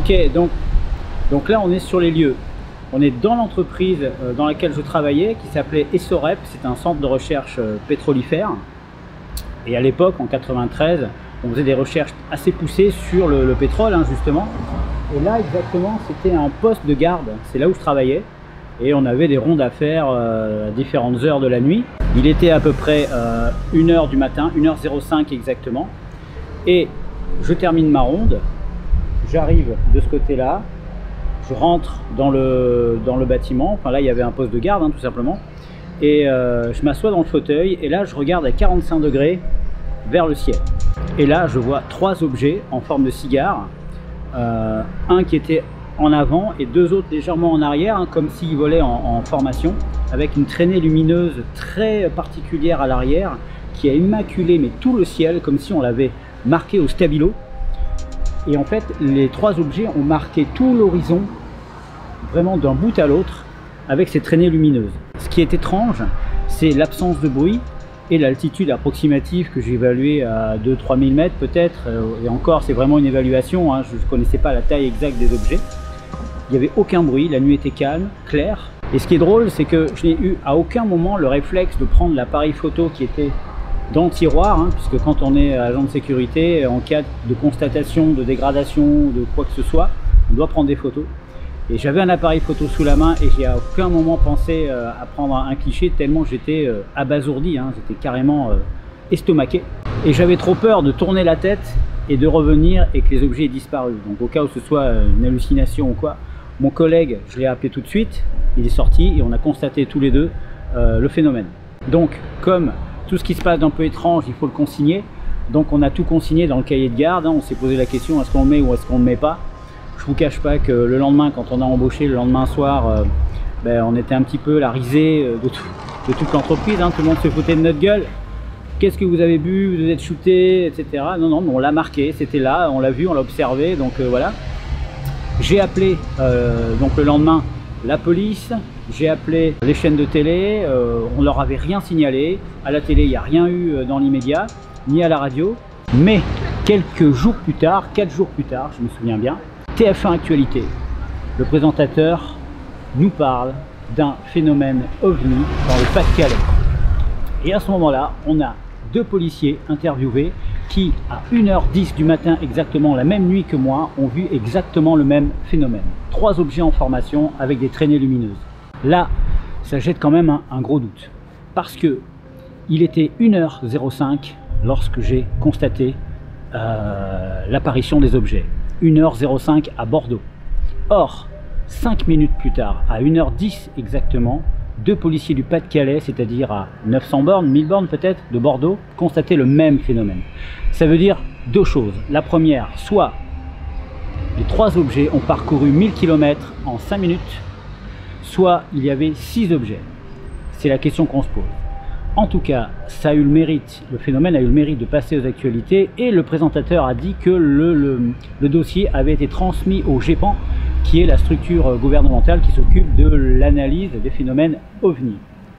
Ok, donc là on est sur les lieux. On est dans l'entreprise dans laquelle je travaillais, qui s'appelait Essorep. C'est un centre de recherche pétrolifère. Et à l'époque, en 93, on faisait des recherches assez poussées sur le pétrole, hein, justement. Et là, exactement, c'était un poste de garde. C'est là où je travaillais. Et on avait des rondes à faire à différentes heures de la nuit. Il était à peu près 1h du matin, 1h05 exactement. Et je termine ma ronde. J'arrive de ce côté-là, je rentre dans le bâtiment, enfin là il y avait un poste de garde, hein, tout simplement, et je m'assois dans le fauteuil, et là je regarde à 45 degrés vers le ciel. Et là je vois 3 objets en forme de cigare, un qui était en avant et 2 autres légèrement en arrière, hein, comme s'ils volaient en formation, avec une traînée lumineuse très particulière à l'arrière, qui a immaculé mais tout le ciel, comme si on l'avait marqué au stabilo. Et en fait, les 3 objets ont marqué tout l'horizon, vraiment d'un bout à l'autre, avec ces traînées lumineuses. Ce qui est étrange, c'est l'absence de bruit et l'altitude approximative que j'ai évaluée à 2-3 000 mètres peut-être. Et encore, c'est vraiment une évaluation, hein, je ne connaissais pas la taille exacte des objets. Il n'y avait aucun bruit, la nuit était calme, claire. Et ce qui est drôle, c'est que je n'ai eu à aucun moment le réflexe de prendre l'appareil photo qui était dans le tiroir, hein, puisque quand on est agent de sécurité, en cas de constatation, de dégradation, de quoi que ce soit, on doit prendre des photos. Et j'avais un appareil photo sous la main et j'ai à aucun moment pensé à prendre un cliché, tellement j'étais abasourdi, hein, j'étais carrément estomaqué. Et j'avais trop peur de tourner la tête et de revenir et que les objets aient disparu. Donc au cas où ce soit une hallucination ou quoi, mon collègue, je l'ai appelé tout de suite, il est sorti et on a constaté tous les deux le phénomène. Donc comme tout ce qui se passe d'un peu étrange, il faut le consigner. Donc on a tout consigné dans le cahier de garde, hein. On s'est posé la question, est-ce qu'on le met ou est-ce qu'on ne le met pas. Je vous cache pas que le lendemain, quand on a embauché, le lendemain soir, on était un petit peu la risée de toute l'entreprise, hein. Tout le monde se foutait de notre gueule. Qu'est-ce que vous avez bu, vous êtes shooté, etc. Non, non, mais on l'a marqué, c'était là, on l'a vu, on l'a observé, donc voilà. J'ai appelé donc le lendemain la police, j'ai appelé les chaînes de télé, on leur avait rien signalé. À la télé, il n'y a rien eu dans l'immédiat, ni à la radio. Mais quelques jours plus tard, 4 jours plus tard, je me souviens bien, TF1 Actualité, le présentateur nous parle d'un phénomène OVNI dans le Pas-de-Calais. Et à ce moment-là, on a 2 policiers interviewés qui, à 1h10 du matin exactement, la même nuit que moi, ont vu exactement le même phénomène. 3 objets en formation avec des traînées lumineuses. Là, ça jette quand même un gros doute. Parce que il était 1h05 lorsque j'ai constaté l'apparition des objets. 1h05 à Bordeaux. Or, 5 minutes plus tard, à 1h10 exactement, 2 policiers du Pas-de-Calais, c'est-à-dire à 900 bornes, 1000 bornes peut-être, de Bordeaux, constataient le même phénomène. Ça veut dire 2 choses. La première, soit les 3 objets ont parcouru 1000 km en 5 minutes, soit il y avait 6 objets. C'est la question qu'on se pose. En tout cas, ça a eu le mérite, le phénomène a eu le mérite de passer aux actualités et le présentateur a dit que le dossier avait été transmis au GEPAN, qui est la structure gouvernementale qui s'occupe de l'analyse des phénomènes OVNI.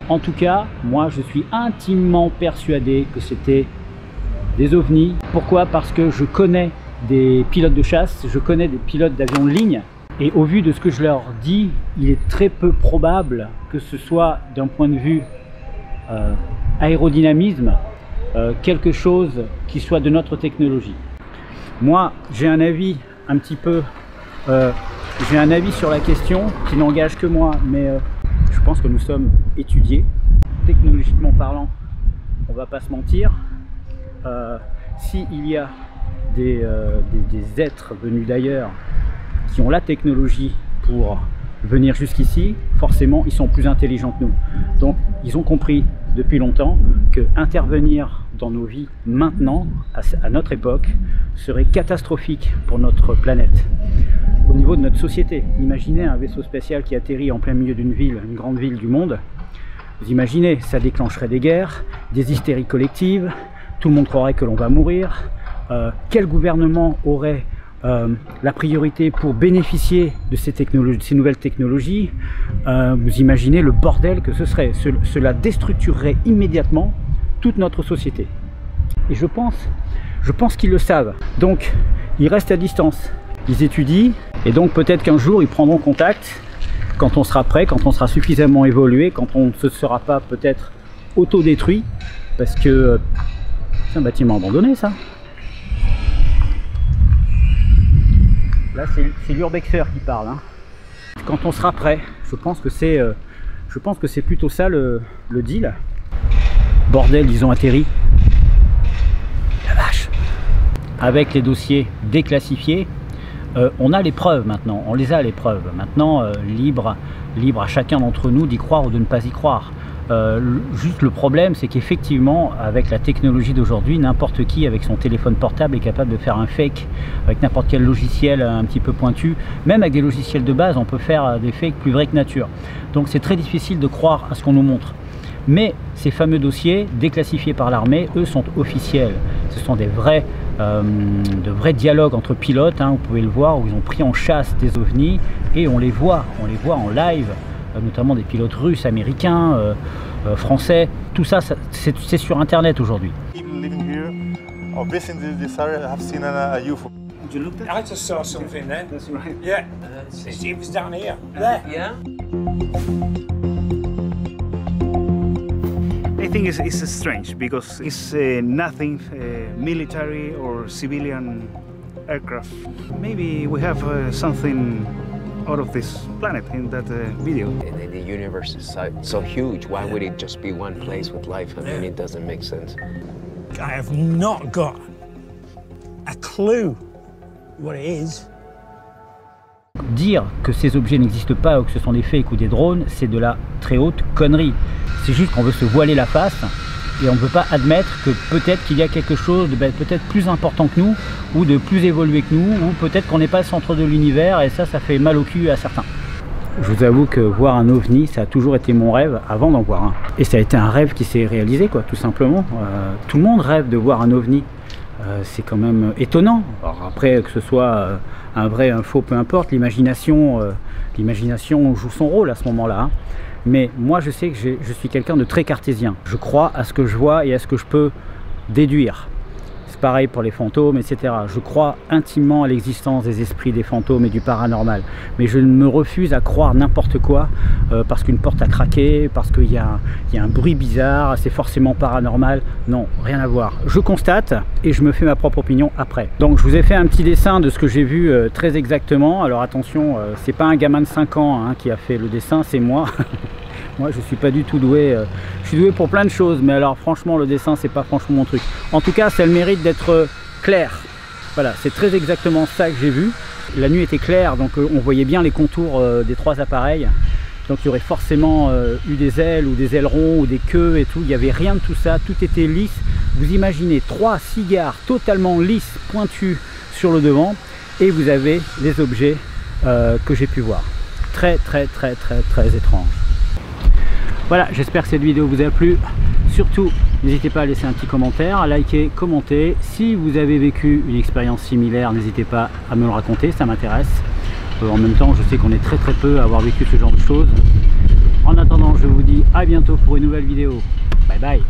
En tout cas, moi je suis intimement persuadé que c'était des OVNI. Pourquoi? Parce que je connais des pilotes de chasse, je connais des pilotes d'avions de ligne, et au vu de ce que je leur dis, il est très peu probable que ce soit d'un point de vue aérodynamisme, quelque chose qui soit de notre technologie. Moi, j'ai un avis un petit peu, j'ai un avis sur la question qui n'engage que moi, mais je pense que nous sommes étudiés, technologiquement parlant, on va pas se mentir. S'il y a des êtres venus d'ailleurs qui ont la technologie pour venir jusqu'ici, forcément ils sont plus intelligents que nous. Donc ils ont compris depuis longtemps que intervenir dans nos vies maintenant, à notre époque, serait catastrophique pour notre planète. Au niveau de notre société, imaginez un vaisseau spatial qui atterrit en plein milieu d'une ville, une grande ville du monde. Vous imaginez, ça déclencherait des guerres, des hystéries collectives, tout le monde croirait que l'on va mourir. Quel gouvernement aurait la priorité pour bénéficier de ces nouvelles technologies? Vous imaginez le bordel que ce serait. Cela déstructurerait immédiatement toute notre société. Et je pense qu'ils le savent. Donc, ils restent à distance. Ils étudient. Et donc, peut-être qu'un jour, ils prendront contact quand on sera prêt, quand on sera suffisamment évolué, quand on ne se sera pas peut-être autodétruit. Parce que c'est un bâtiment abandonné, ça. Là, c'est l'urbexeur qui parle. Hein. Quand on sera prêt, je pense que c'est plutôt ça le deal. Bordel, ils ont atterri. La vache. Avec les dossiers déclassifiés, on a les preuves maintenant. On les a les preuves. Maintenant, libre à chacun d'entre nous d'y croire ou de ne pas y croire. Juste le problème, c'est qu'effectivement, avec la technologie d'aujourd'hui, n'importe qui avec son téléphone portable est capable de faire un fake avec n'importe quel logiciel un petit peu pointu. Même avec des logiciels de base, on peut faire des fakes plus vrais que nature. Donc c'est très difficile de croire à ce qu'on nous montre. Mais ces fameux dossiers déclassifiés par l'armée, eux, sont officiels. Ce sont de vrais dialogues entre pilotes, hein, vous pouvez le voir, où ils ont pris en chasse des ovnis et on les voit en live. Notamment des pilotes russes, américains, français, tout ça, c'est sur internet aujourd'hui. I just saw something then. That's right. Yeah. It was down here. There. Yeah. I think it's strange because it's nothing military or civilian aircraft. Maybe we have something out of this planet in that video. The universe is so huge, why would it just be one place with life? I mean, it doesn't make sense. I have not got a clue what it is. Dire que ces objets n'existent pas ou que ce sont des fakes ou des drones, c'est de la très haute connerie. C'est juste qu'on veut se voiler la face et on ne peut pas admettre que peut-être qu'il y a quelque chose de peut-être plus important que nous ou de plus évolué que nous, ou peut-être qu'on n'est pas le centre de l'univers et ça fait mal au cul à certains. Je vous avoue que voir un ovni, ça a toujours été mon rêve avant d'en voir un. Et ça a été un rêve qui s'est réalisé, quoi, tout simplement. Tout le monde rêve de voir un ovni. C'est quand même étonnant. Alors après, que ce soit un vrai, un faux, peu importe, l'imagination joue son rôle à ce moment-là. Hein. Mais moi, je sais que je suis quelqu'un de très cartésien. Je crois à ce que je vois et à ce que je peux déduire. C'est pareil pour les fantômes, etc. Je crois intimement à l'existence des esprits, des fantômes et du paranormal. Mais je me refuse à croire n'importe quoi parce qu'une porte a craqué, parce qu'il y a un bruit bizarre, c'est forcément paranormal. Non, rien à voir. Je constate et je me fais ma propre opinion après. Donc je vous ai fait un petit dessin de ce que j'ai vu très exactement. Alors attention, c'est pas un gamin de 5 ans hein, qui a fait le dessin, c'est moi. Moi je suis pas du tout doué, je suis doué pour plein de choses, mais alors franchement le dessin c'est pas franchement mon truc. En tout cas ça a le mérite d'être clair. Voilà, c'est très exactement ça que j'ai vu. La nuit était claire, donc on voyait bien les contours des 3 appareils. Donc il y aurait forcément eu des ailes ou des ailerons ou des queues et tout. Il n'y avait rien de tout ça, tout était lisse. Vous imaginez 3 cigares totalement lisses, pointus sur le devant, et vous avez les objets que j'ai pu voir. Très étrange. Voilà, j'espère que cette vidéo vous a plu. Surtout, n'hésitez pas à laisser un petit commentaire, à liker, commenter. Si vous avez vécu une expérience similaire, n'hésitez pas à me le raconter, ça m'intéresse. En même temps, je sais qu'on est très peu à avoir vécu ce genre de choses. En attendant, je vous dis à bientôt pour une nouvelle vidéo. Bye bye.